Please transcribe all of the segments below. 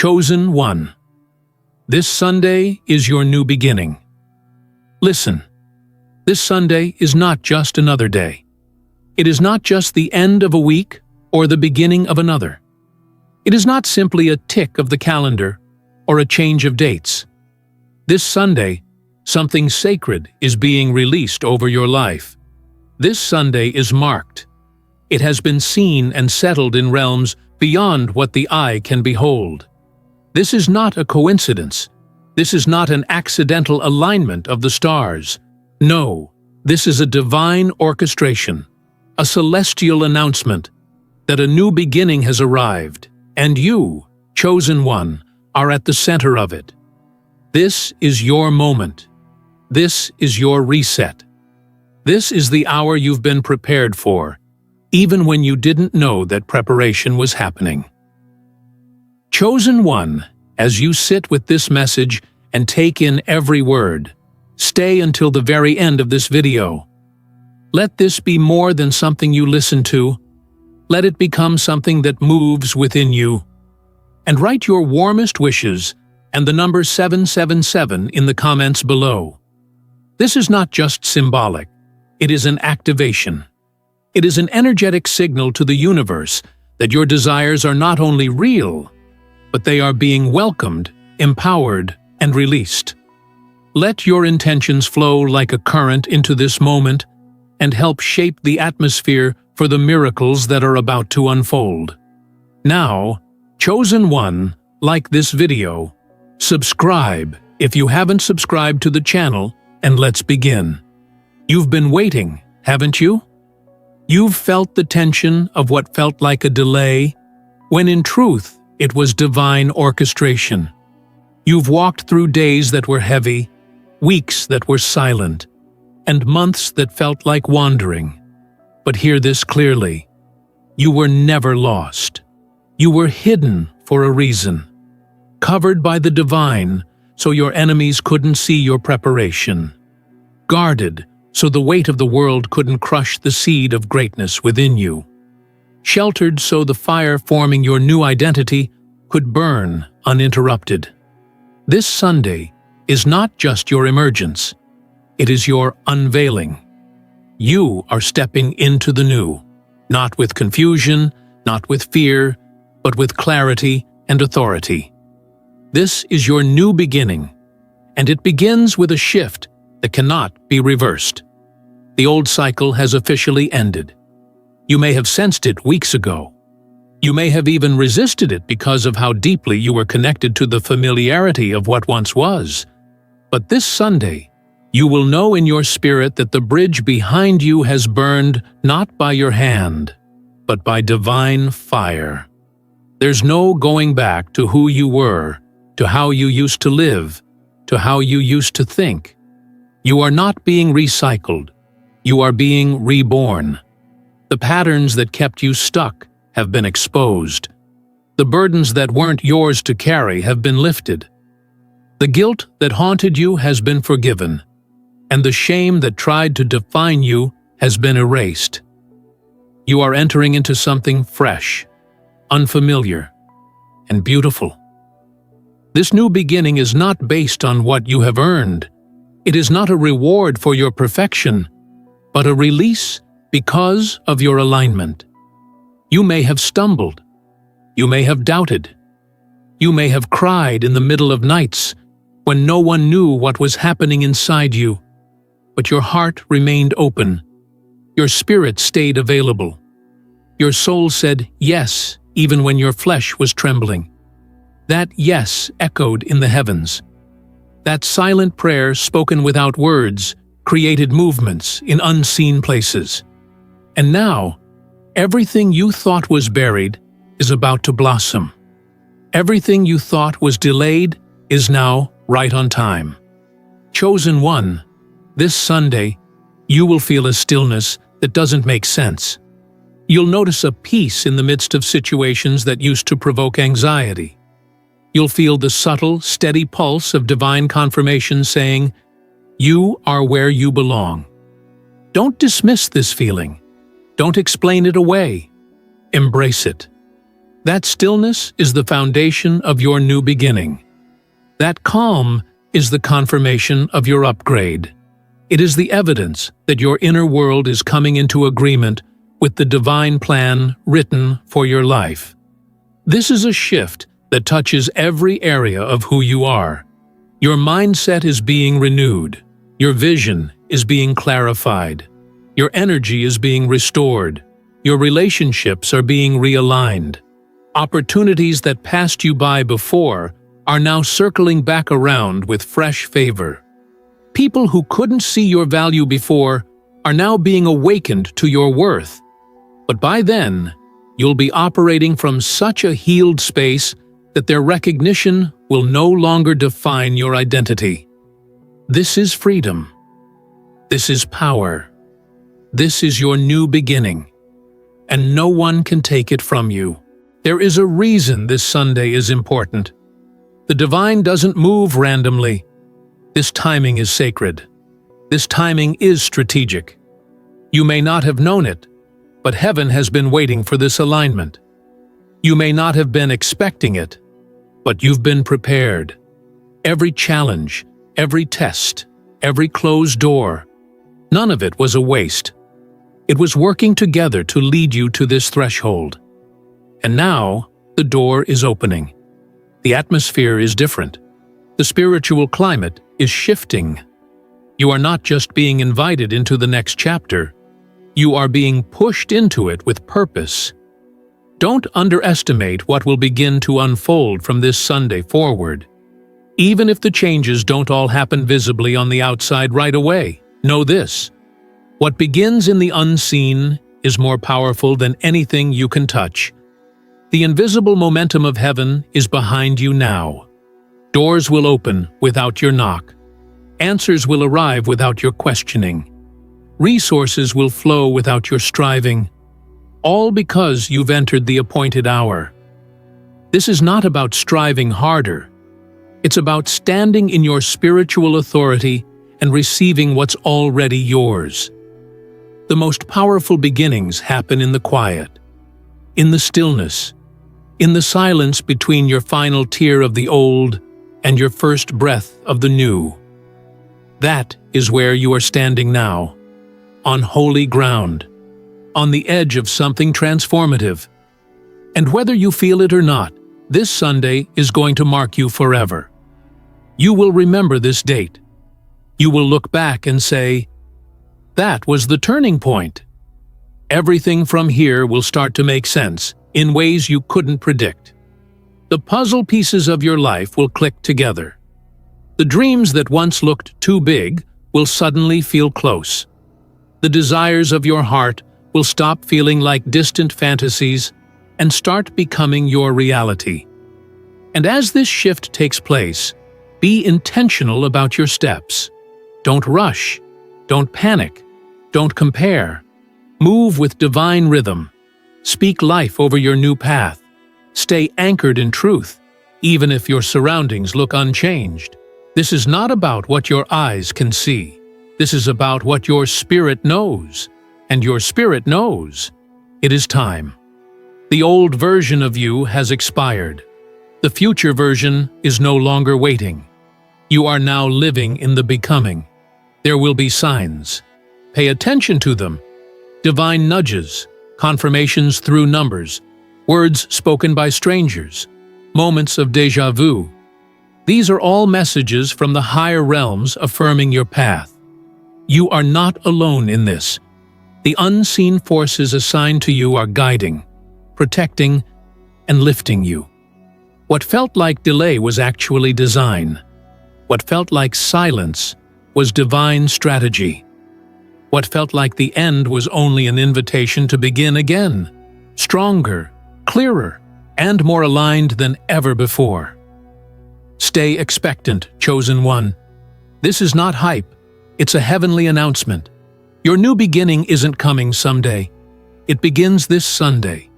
Chosen one. This Sunday is your new beginning. Listen, this Sunday is not just another day. It is not just the end of a week or the beginning of another. It is not simply a tick of the calendar or a change of dates. This Sunday, something sacred is being released over your life. This Sunday is marked. It has been seen and settled in realms beyond what the eye can behold. This is not a coincidence. This is not an accidental alignment of the stars. No, this is a divine orchestration, a celestial announcement that a new beginning has arrived, and you, chosen one, are at the center of it. This is your moment. This is your reset. This is the hour you've been prepared for, even when you didn't know that preparation was happening. Chosen one, as you sit with this message and take in every word, stay until the very end of this video. Let this be more than something you listen to. Let it become something that moves within you. And write your warmest wishes and the number 777 in the comments below. This is not just symbolic. It is an activation. It is an energetic signal to the universe that your desires are not only real, but they are being welcomed, empowered, and released. Let your intentions flow like a current into this moment and help shape the atmosphere for the miracles that are about to unfold. Now, chosen one, like this video, subscribe if you haven't subscribed to the channel, and let's begin. You've been waiting, haven't you? You've felt the tension of what felt like a delay, when in truth it was divine orchestration. You've walked through days that were heavy, weeks that were silent, and months that felt like wandering. But hear this clearly. You were never lost. You were hidden for a reason, covered by the divine so your enemies couldn't see your preparation, guarded so the weight of the world couldn't crush the seed of greatness within you, sheltered so the fire forming your new identity could burn uninterrupted. This Sunday is not just your emergence, it is your unveiling. You are stepping into the new, not with confusion, not with fear, but with clarity and authority. This is your new beginning, and it begins with a shift that cannot be reversed. The old cycle has officially ended. You may have sensed it weeks ago. You may have even resisted it because of how deeply you were connected to the familiarity of what once was. But this Sunday, you will know in your spirit that the bridge behind you has burned not by your hand, but by divine fire. There's no going back to who you were, to how you used to live, to how you used to think. You are not being recycled. You are being reborn. The patterns that kept you stuck have been exposed. The burdens that weren't yours to carry have been lifted. The guilt that haunted you has been forgiven, and the shame that tried to define you has been erased. You are entering into something fresh, unfamiliar, and beautiful. This new beginning is not based on what you have earned. It is not a reward for your perfection, but a release because of your alignment. You may have stumbled. You may have doubted. You may have cried in the middle of nights when no one knew what was happening inside you, but your heart remained open. Your spirit stayed available. Your soul said yes, even when your flesh was trembling. That yes echoed in the heavens. That silent prayer spoken without words created movements in unseen places. And now, everything you thought was buried is about to blossom. Everything you thought was delayed is now right on time. Chosen one, this Sunday, you will feel a stillness that doesn't make sense. You'll notice a peace in the midst of situations that used to provoke anxiety. You'll feel the subtle, steady pulse of divine confirmation saying, "You are where you belong." Don't dismiss this feeling. Don't explain it away. Embrace it. That stillness is the foundation of your new beginning. That calm is the confirmation of your upgrade. It is the evidence that your inner world is coming into agreement with the divine plan written for your life. This is a shift that touches every area of who you are. Your mindset is being renewed. Your vision is being clarified. Your energy is being restored. Your relationships are being realigned. Opportunities that passed you by before are now circling back around with fresh favor. People who couldn't see your value before are now being awakened to your worth. But by then, you'll be operating from such a healed space that their recognition will no longer define your identity. This is freedom. This is power. This is your new beginning, and no one can take it from you. There is a reason this Sunday is important. The divine doesn't move randomly. This timing is sacred. This timing is strategic. You may not have known it, but heaven has been waiting for this alignment. You may not have been expecting it, but you've been prepared. Every challenge, every test, every closed door, none of it was a waste. It was working together to lead you to this threshold. And now, the door is opening. The atmosphere is different. The spiritual climate is shifting. You are not just being invited into the next chapter, you are being pushed into it with purpose. Don't underestimate what will begin to unfold from this Sunday forward. Even if the changes don't all happen visibly on the outside right away, know this: what begins in the unseen is more powerful than anything you can touch. The invisible momentum of heaven is behind you now. Doors will open without your knock. Answers will arrive without your questioning. Resources will flow without your striving. All because you've entered the appointed hour. This is not about striving harder. It's about standing in your spiritual authority and receiving what's already yours. The most powerful beginnings happen in the quiet, in the stillness, in the silence between your final tear of the old and your first breath of the new. That is where you are standing now, on holy ground, on the edge of something transformative. And whether you feel it or not, this Sunday is going to mark you forever. You will remember this date. You will look back and say, "That was the turning point." Everything from here will start to make sense in ways you couldn't predict. The puzzle pieces of your life will click together. The dreams that once looked too big will suddenly feel close. The desires of your heart will stop feeling like distant fantasies and start becoming your reality. And as this shift takes place, be intentional about your steps. Don't rush. Don't panic. Don't compare. Move with divine rhythm. Speak life over your new path. Stay anchored in truth, even if your surroundings look unchanged. This is not about what your eyes can see. This is about what your spirit knows. And your spirit knows. It is time. The old version of you has expired. The future version is no longer waiting. You are now living in the becoming. There will be signs. Pay attention to them. Divine nudges, confirmations through numbers, words spoken by strangers, moments of déjà vu. These are all messages from the higher realms affirming your path. You are not alone in this. The unseen forces assigned to you are guiding, protecting, and lifting you. What felt like delay was actually design. What felt like silence was divine strategy. What felt like the end was only an invitation to begin again, stronger, clearer, and more aligned than ever before. Stay expectant, chosen one. This is not hype, it's a heavenly announcement. Your new beginning isn't coming someday. It begins this Sunday,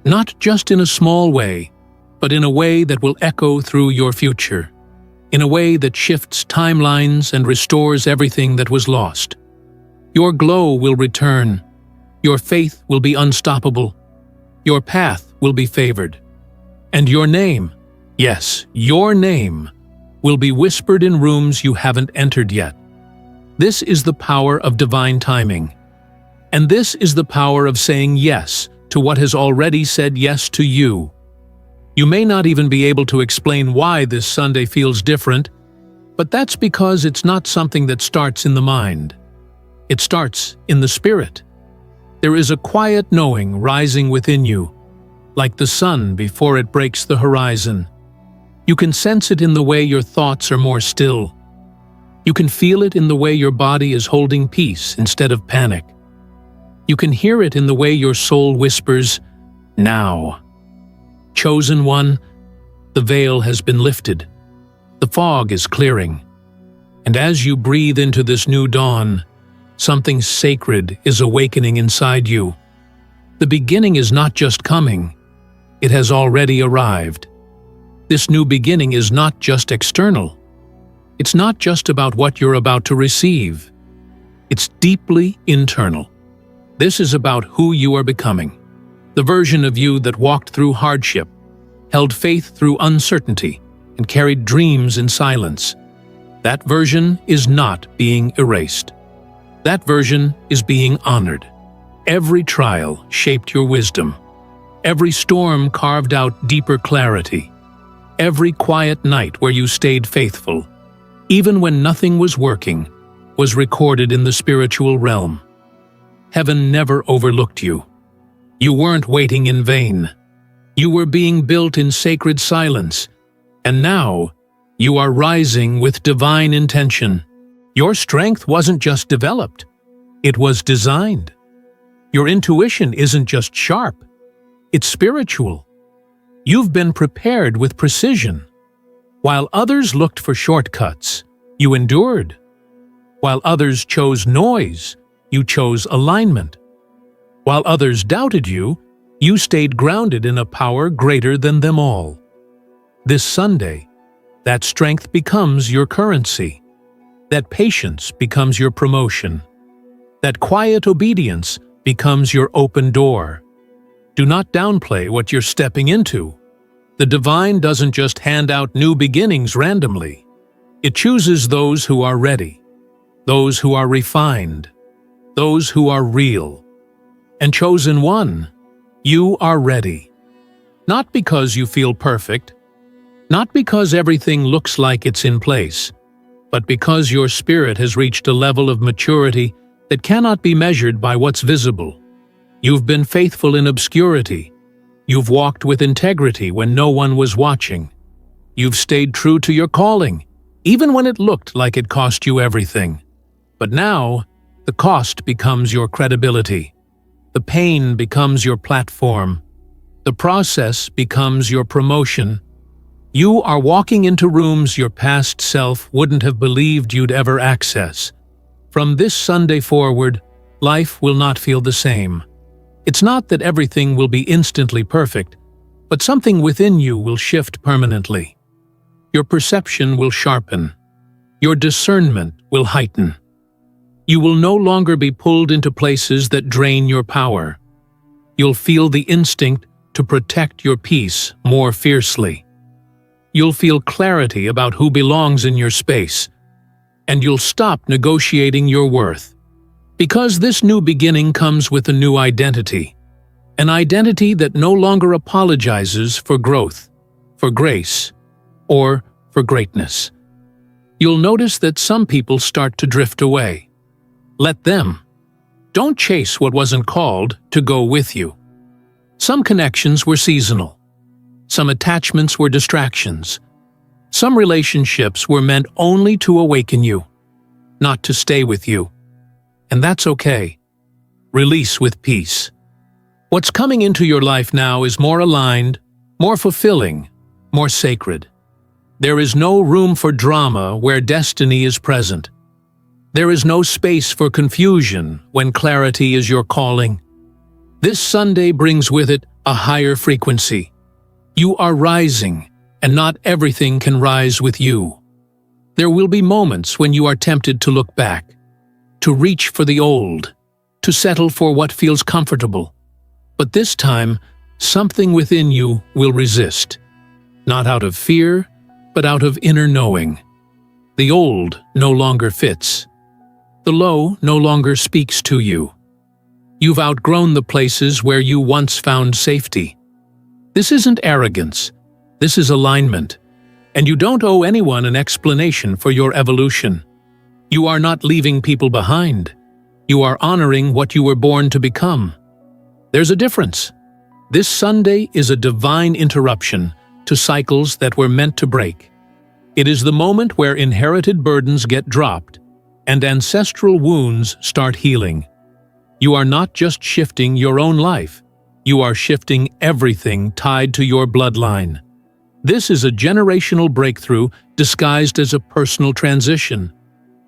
not just in a small way, but in a way that will echo through your future, in a way that shifts timelines and restores everything that was lost. Your glow will return. Your faith will be unstoppable. Your path will be favored. And your name, yes, your name, will be whispered in rooms you haven't entered yet. This is the power of divine timing. And this is the power of saying yes to what has already said yes to you. You may not even be able to explain why this Sunday feels different, but that's because it's not something that starts in the mind. It starts in the spirit. There is a quiet knowing rising within you, like the sun before it breaks the horizon. You can sense it in the way your thoughts are more still. You can feel it in the way your body is holding peace instead of panic. You can hear it in the way your soul whispers, "Now." Chosen one, the veil has been lifted. The fog is clearing. And as you breathe into this new dawn, something sacred is awakening inside you. The beginning is not just coming, it has already arrived. This new beginning is not just external. It's not just about what you're about to receive. It's deeply internal. This is about who you are becoming. The version of you that walked through hardship, held faith through uncertainty, and carried dreams in silence. That version is not being erased. That version is being honored. Every trial shaped your wisdom. Every storm carved out deeper clarity. Every quiet night where you stayed faithful, even when nothing was working, was recorded in the spiritual realm. Heaven never overlooked you. You weren't waiting in vain. You were being built in sacred silence, and now you are rising with divine intention. Your strength wasn't just developed, it was designed. Your intuition isn't just sharp, it's spiritual. You've been prepared with precision. While others looked for shortcuts, you endured. While others chose noise, you chose alignment. While others doubted you, you stayed grounded in a power greater than them all. This Sunday, that strength becomes your currency. That patience becomes your promotion. That quiet obedience becomes your open door. Do not downplay what you're stepping into. The divine doesn't just hand out new beginnings randomly. It chooses those who are ready, those who are refined, those who are real. And chosen one, you are ready. Not because you feel perfect, not because everything looks like it's in place, but because your spirit has reached a level of maturity that cannot be measured by what's visible. You've been faithful in obscurity. You've walked with integrity when no one was watching. You've stayed true to your calling, even when it looked like it cost you everything. But now, the cost becomes your credibility. The pain becomes your platform. The process becomes your promotion. You are walking into rooms your past self wouldn't have believed you'd ever access. From this Sunday forward, life will not feel the same. It's not that everything will be instantly perfect, but something within you will shift permanently. Your perception will sharpen. Your discernment will heighten. You will no longer be pulled into places that drain your power. You'll feel the instinct to protect your peace more fiercely. You'll feel clarity about who belongs in your space, and you'll stop negotiating your worth. Because this new beginning comes with a new identity, an identity that no longer apologizes for growth, for grace, or for greatness. You'll notice that some people start to drift away. Let them. Don't chase what wasn't called to go with you. Some connections were seasonal. Some attachments were distractions. Some relationships were meant only to awaken you, not to stay with you. And that's okay. Release with peace. What's coming into your life now is more aligned, more fulfilling, more sacred. There is no room for drama where destiny is present. There is no space for confusion when clarity is your calling. This Sunday brings with it a higher frequency. You are rising, and not everything can rise with you. There will be moments when you are tempted to look back, to reach for the old, to settle for what feels comfortable. But this time, something within you will resist, not out of fear, but out of inner knowing. The old no longer fits. The low no longer speaks to you. You've outgrown the places where you once found safety. This isn't arrogance. This is alignment. And you don't owe anyone an explanation for your evolution. You are not leaving people behind. You are honoring what you were born to become. There's a difference. This Sunday is a divine interruption to cycles that were meant to break. It is the moment where inherited burdens get dropped and ancestral wounds start healing. You are not just shifting your own life. You are shifting everything tied to your bloodline. This is a generational breakthrough disguised as a personal transition,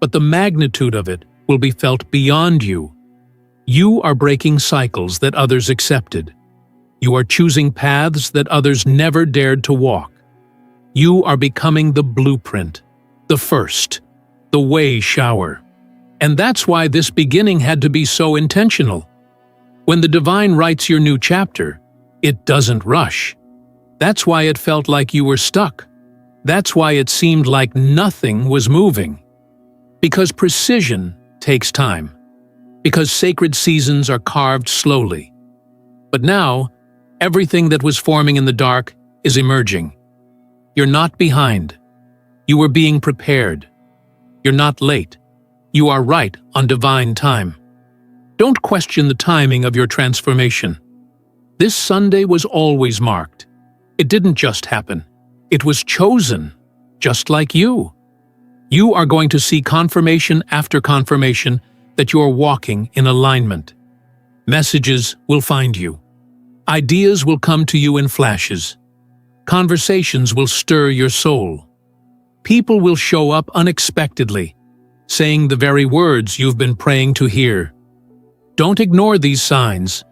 but the magnitude of it will be felt beyond you. You are breaking cycles that others accepted. You are choosing paths that others never dared to walk. You are becoming the blueprint, the first, the way shower. And that's why this beginning had to be so intentional. When the divine writes your new chapter, it doesn't rush. That's why it felt like you were stuck. That's why it seemed like nothing was moving. Because precision takes time. Because sacred seasons are carved slowly. But now, everything that was forming in the dark is emerging. You're not behind. You were being prepared. You're not late. You are right on divine time. Don't question the timing of your transformation. This Sunday was always marked. It didn't just happen. It was chosen, just like you. You are going to see confirmation after confirmation that you are walking in alignment. Messages will find you. Ideas will come to you in flashes. Conversations will stir your soul. People will show up unexpectedly, saying the very words you've been praying to hear. Don't ignore these signs.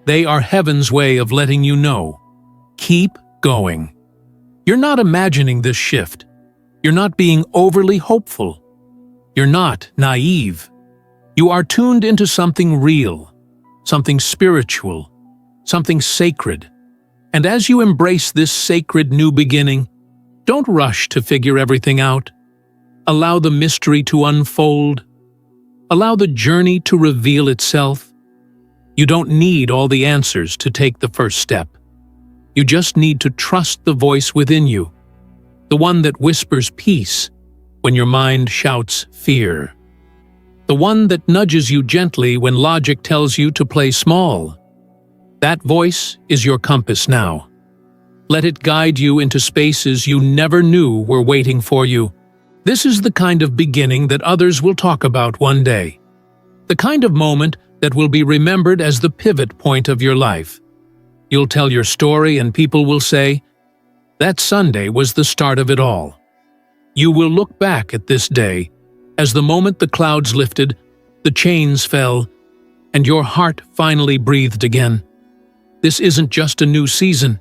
They are heaven's way of letting you know. Keep going. You're not imagining this shift. You're not being overly hopeful. You're not naive. You are tuned into something real, something spiritual, something sacred. And as you embrace this sacred new beginning, don't rush to figure everything out. Allow the mystery to unfold. Allow the journey to reveal itself. You don't need all the answers to take the first step. You just need to trust the voice within you, the one that whispers peace when your mind shouts fear, the one that nudges you gently when logic tells you to play small. That voice is your compass now. Let it guide you into spaces you never knew were waiting for you. This is the kind of beginning that others will talk about one day. The kind of moment that will be remembered as the pivot point of your life. You'll tell your story and people will say, "That Sunday was the start of it all." You will look back at this day as the moment the clouds lifted, the chains fell, and your heart finally breathed again. This isn't just a new season,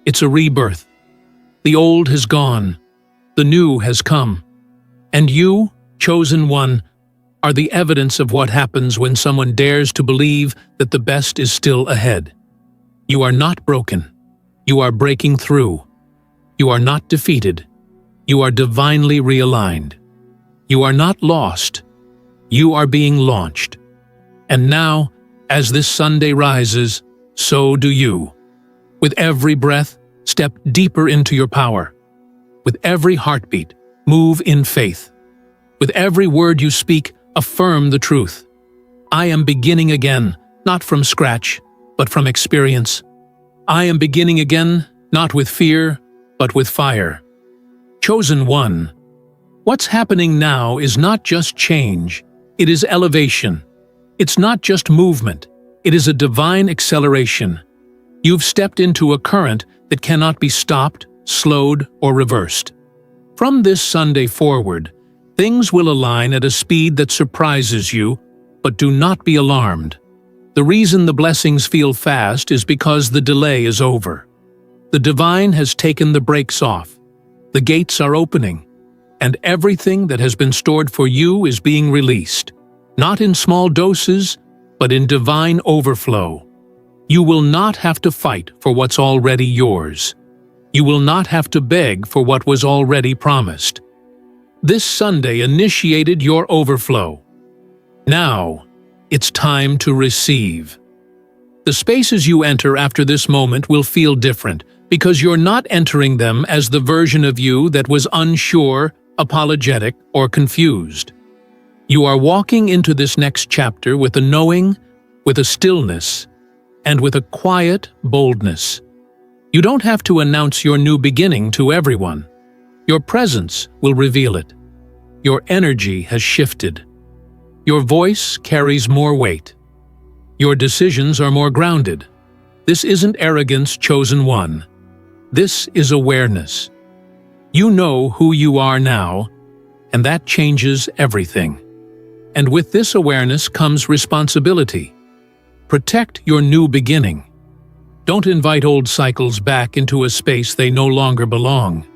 it's a rebirth. The old has gone, the new has come. And you, chosen one, are the evidence of what happens when someone dares to believe that the best is still ahead. You are not broken. You are breaking through. You are not defeated. You are divinely realigned. You are not lost. You are being launched. And now, as this Sunday rises, so do you. With every breath, step deeper into your power. With every heartbeat, move in faith. With every word you speak, affirm the truth. I am beginning again, not from scratch, but from experience. I am beginning again, not with fear, but with fire. Chosen one. What's happening now is not just change, it is elevation. It's not just movement, it is a divine acceleration. You've stepped into a current that cannot be stopped, slowed, or reversed. From this Sunday forward, things will align at a speed that surprises you, but do not be alarmed. The reason the blessings feel fast is because the delay is over. The divine has taken the brakes off. The gates are opening, and everything that has been stored for you is being released, not in small doses, but in divine overflow. You will not have to fight for what's already yours. You will not have to beg for what was already promised. This Sunday initiated your overflow. Now, it's time to receive. The spaces you enter after this moment will feel different because you're not entering them as the version of you that was unsure, apologetic, or confused. You are walking into this next chapter with a knowing, with a stillness, and with a quiet boldness. You don't have to announce your new beginning to everyone. Your presence will reveal it. Your energy has shifted. Your voice carries more weight. Your decisions are more grounded. This isn't arrogance, chosen one. This is awareness. You know who you are now, and that changes everything. And with this awareness comes responsibility. Protect your new beginning. Don't invite old cycles back into a space they no longer belong.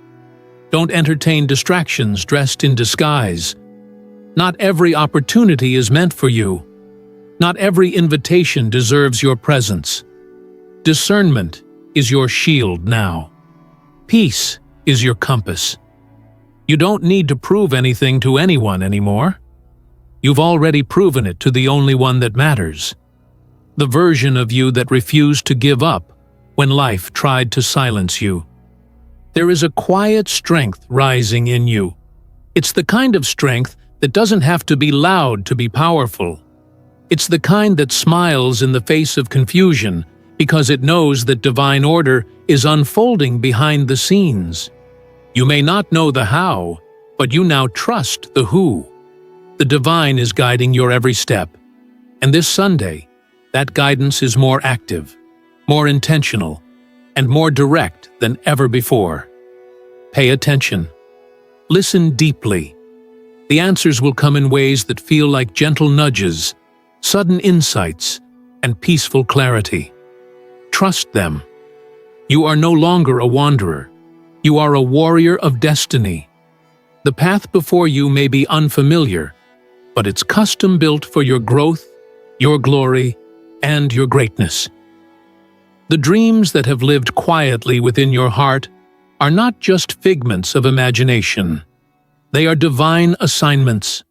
Don't entertain distractions dressed in disguise. Not every opportunity is meant for you. Not every invitation deserves your presence. Discernment is your shield now. Peace is your compass. You don't need to prove anything to anyone anymore. You've already proven it to the only one that matters. The version of you that refused to give up when life tried to silence you. There is a quiet strength rising in you. It's the kind of strength that doesn't have to be loud to be powerful. It's the kind that smiles in the face of confusion because it knows that divine order is unfolding behind the scenes. You may not know the how, but you now trust the who. The divine is guiding your every step. And this Sunday, that guidance is more active, more intentional, and more direct than ever before. Pay attention. Listen deeply. The answers will come in ways that feel like gentle nudges, sudden insights, and peaceful clarity. Trust them. You are no longer a wanderer. You are a warrior of destiny. The path before you may be unfamiliar, but it's custom-built for your growth, your glory, and your greatness. The dreams that have lived quietly within your heart are not just figments of imagination. They are divine assignments,